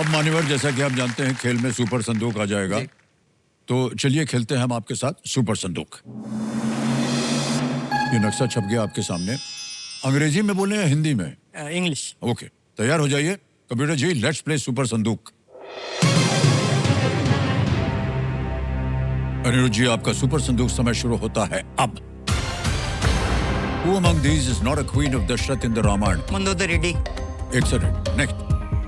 अब मान्यवर, जैसा कि आप जानते हैं खेल में सुपर संदूक आ जाएगा, तो चलिए खेलते हैं हम आपके साथ सुपर संदूक। ये नक्शा छप गया आपके सामने। अंग्रेजी में बोले या हिंदी में? इंग्लिश। ओके, तैयार हो जाइए। Computer ji, let's play super संदूक। अनिरुद्ध जी, आपका सुपर संदूक समय शुरू होता है अब। Who among these is not a queen of Dashrath in the Ramayana? Mandodari D. Excellent. Next.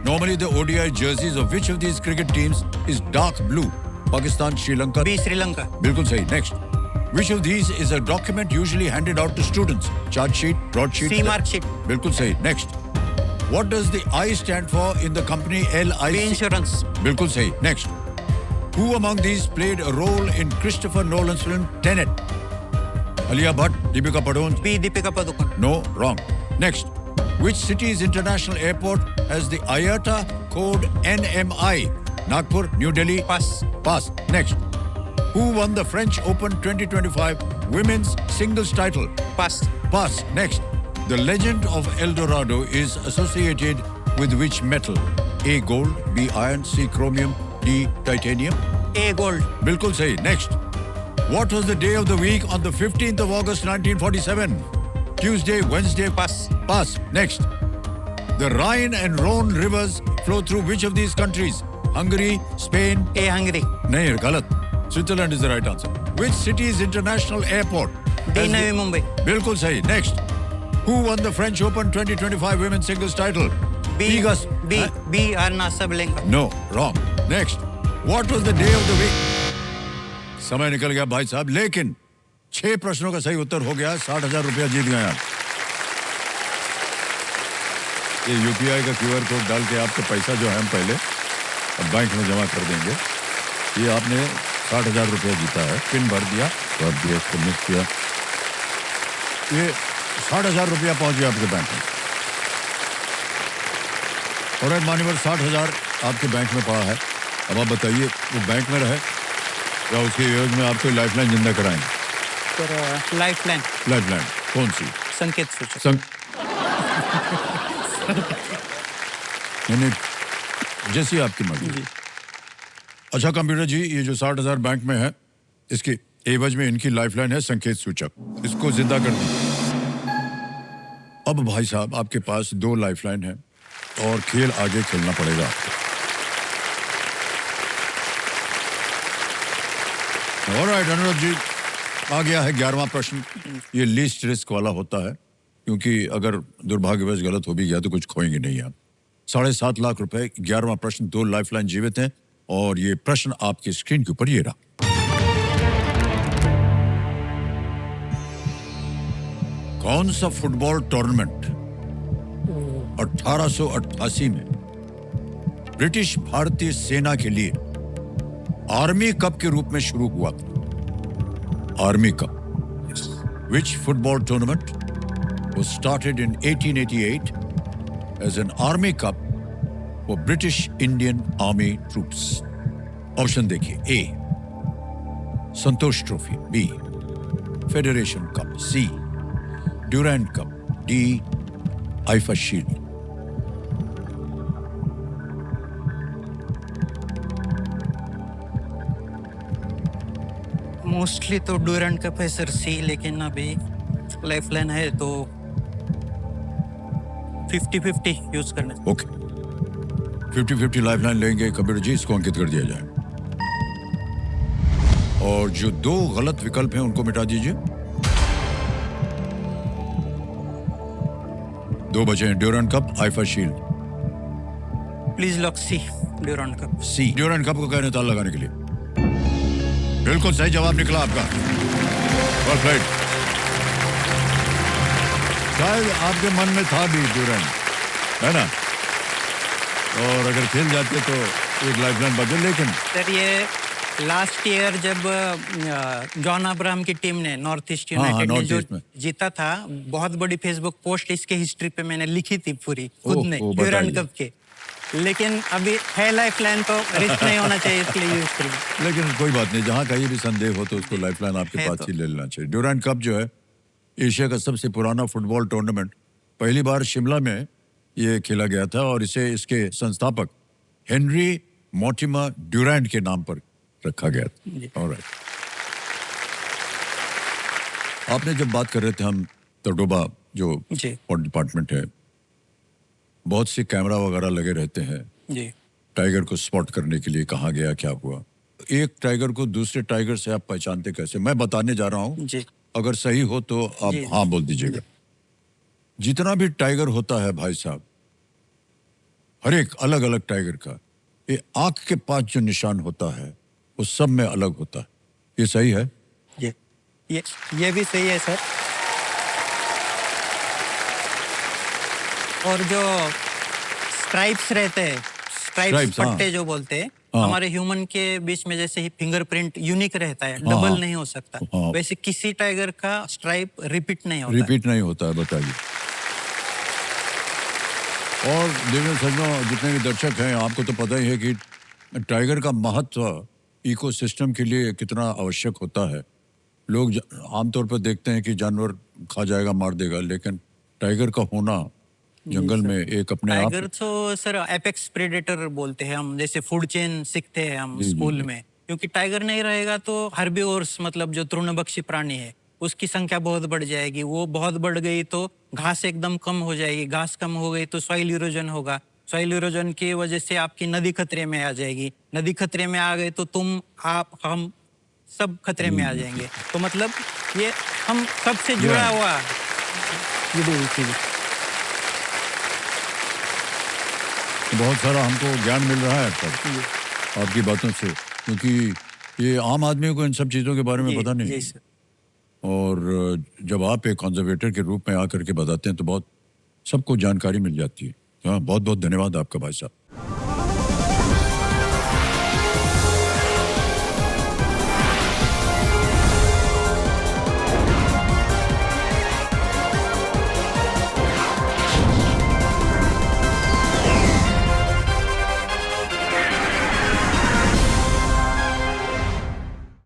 Normally the ODI jerseys of which of these cricket teams is dark blue? Pakistan, Sri Lanka. B Sri Lanka. बिल्कुल सही. Next. Which of these is a document usually handed out to students? Charge sheet, broadsheet. C mark sheet. बिल्कुल सही. Next. What does the I stand for in the company LIC? B insurance. बिल्कुल सही. Next. Who among these played a role in Christopher Nolan's film Tenet? Alia Bhatt, Deepika Padukone. B Deepika Padukone. No, wrong. Next. Which city's international airport has the IATA code NMI? Nagpur, New Delhi. Pass. Pass. Next. Who won the French Open 2025 women's singles title? Pass. Pass. Next. The legend of El Dorado is associated with which metal? A. Gold, B. Iron, C. Chromium, D. Titanium. A gold. बिल्कुल सही. Next. What was the day of the week on the 15th of August 1947? Tuesday, Wednesday. Pass. Pass. Next. The Rhine and Rhone rivers flow through which of these countries? Hungary, Spain. A Hungary. नहीं, गलत. Switzerland is the right answer. Which city's international airport? D has Navi the- Mumbai. बिल्कुल सही. Next. Who won the French Open 2025 women's singles title? B Bigas. B B Aryna Sabalenka. No, wrong. Next. What was the day of the week? समय निकल गया भाई साहब, लेकिन 6 प्रश्नों का सही उत्तर हो गया। 60,000 रुपया जीत गए आप। ये यूपीआई का क्यूआर कोड डाल के आपका पैसा जो है हम पहले अब बैंक में जमा कर देंगे। ये आपने 60,000 रुपया जीता है। पिन भर दिया, सबमिट किया, ये 60,000 रुपया पहुंच गया आपके बैंक में। और मान्यवर 60,000 आपके बैंक में पड़ा है। अब आप बताइए, वो बैंक में रहे या उसके एवज में आपको लाइफलाइन जिंदा कराएंगे? फिर लाइफलाइन। लाइफलाइन कौन सी? संकेत सूचक। यानी जैसी आपकी मर्जी। अच्छा कंप्यूटर जी, ये जो 60,000 बैंक में है, इसके एवज में इनकी लाइफलाइन है संकेत सूचक। इसको जिंदा कर दीजिए। अब भाई साहब आपके पास 2 लाइफलाइन है और खेल आगे खेलना पड़ेगा आपको। ऑलराइट अनिरुद्ध जी, आ गया है 11वां प्रश्न। ये लीस्ट रिस्क वाला होता है, क्योंकि अगर दुर्भाग्यवश गलत हो भी गया तो कुछ खोएंगे नहीं आप। 7.5 लाख रुपए। 11वां प्रश्न, 2 लाइफलाइन जीवित हैं और ये प्रश्न आपकी स्क्रीन के ऊपर ये रहा। कौन सा फुटबॉल टूर्नामेंट 1888 में ब्रिटिश भारतीय सेना के लिए आर्मी कप के रूप में शुरू हुआ था? Army cup. Which football tournament was started in 1888 as an army cup for British Indian Army troops? Option देखिए। A. Santosh Trophy, B. Federation Cup, C. Durand Cup, D. IFA Shield. Mostly तो Durand Cup है sir, C, लेकिन अभी lifeline है तो 50-50 use करना। Okay, 50-50 lifeline लेंगे computer ji, इसको अंकित कर दिया जाए। और जो 2 गलत विकल्प हैं उनको मिटा दीजिए। 2 बचे हैं, Durand Cup, IFA Shield. Please lock C, Durand Cup. C, Durand Cup को कहने ताला लगाने के लिए। बिल्कुल सही जवाब निकला आपका। Well played. शायद आपके मन में था भी ड्यूरेंट, है ना? और अगर खेल जाते तो एक लाइफलाइन बचे। लेकिन सर ये लास्ट ईयर जब जॉन अब्राहम की टीम ने नॉर्थ ईस्ट यूनाइटेड ने जो जीता था, बहुत बड़ी फेसबुक पोस्ट इसके हिस्ट्री पे मैंने लिखी थी पूरी खुद ने, ड्यूरेंट कप के। लेकिन अभी है लाइफलाइन तो रिस्क नहीं होना चाहिए, इसलिए यूज करेंगे। लेकिन कोई बात नहीं, जहाँ कहीं भी संदेह हो तो उसको लाइफलाइन आपके पास ही ले लेना चाहिए। ड्यूरेंट कप जो है एशिया का सबसे पुराना फुटबॉल टूर्नामेंट, पहली बार शिमला में ये खेला गया था और इसे इसके संस्थापक हेनरी मोर्टिमर ड्यूरैंट के नाम पर रखा गया जी। था। ऑलराइट। आपने जब बात कर रहे थे, हम तडोबा जो जी। डिपार्टमेंट है, बहुत सी कैमरा वगैरह लगे रहते हैं जी। टाइगर को स्पॉट करने के लिए, कहाँ गया क्या हुआ। एक टाइगर को दूसरे टाइगर से आप पहचानते कैसे? मैं बताने जा रहा हूँ, जी। अगर सही हो तो आप जी। हाँ बोल दीजिएगा। जितना भी टाइगर होता है भाई साहब, हर एक अलग अलग टाइगर का ये आंख के पास जो निशान होता है वो सब में अलग होता है। ये सही है? ये भी सही है सर। और जो स्ट्राइप्स रहते हैं, स्ट्राइप्स हाँ। पट्टे जो बोलते हैं, हाँ। हमारे ह्यूमन के बीच में जैसे ही फिंगरप्रिंट यूनिक रहता है, हाँ। डबल नहीं हो सकता, हाँ। वैसे किसी टाइगर का स्ट्राइप रिपीट नहीं होता। रिपीट नहीं होता है, बताइए। और देवेंद्र सज्जनों, जितने भी दर्शक हैं, आपको तो पता ही है कि टाइगर का महत्व इकोसिस्टम के लिए कितना आवश्यक होता है। लोग आमतौर पर देखते हैं कि जानवर खा जाएगा, मार देगा, लेकिन टाइगर का होना जंगल में एक अपने आप। टाइगर तो सर एपेक्स प्रेडेटर बोलते हैं हम, जैसे फूड चेन सीखते हैं हम जी, स्कूल जी। में, क्योंकि टाइगर नहीं रहेगा तो हर्बीवोर्स मतलब जो तृणभक्षी प्राणी है उसकी संख्या बहुत बढ़ जाएगी। वो बहुत बढ़ गई तो घास एकदम कम हो जाएगी, घास कम हो गई तो सॉइल इरोजन होगा, सॉइल इरोजन की वजह से आपकी नदी खतरे में आ जाएगी, नदी खतरे में आ गई तो तुम, आप, हम सब खतरे में आ जाएंगे। तो मतलब ये हम सबसे जुड़ा हुआ बहुत सारा हमको ज्ञान मिल रहा है अब आपकी बातों से, क्योंकि ये आम आदमी को इन सब चीज़ों के बारे में पता नहीं। जी सर। और जब आप एक कंजर्वेटर के रूप में आकर के बताते हैं तो बहुत सबको जानकारी मिल जाती है। हाँ, बहुत बहुत धन्यवाद आपका भाई साहब।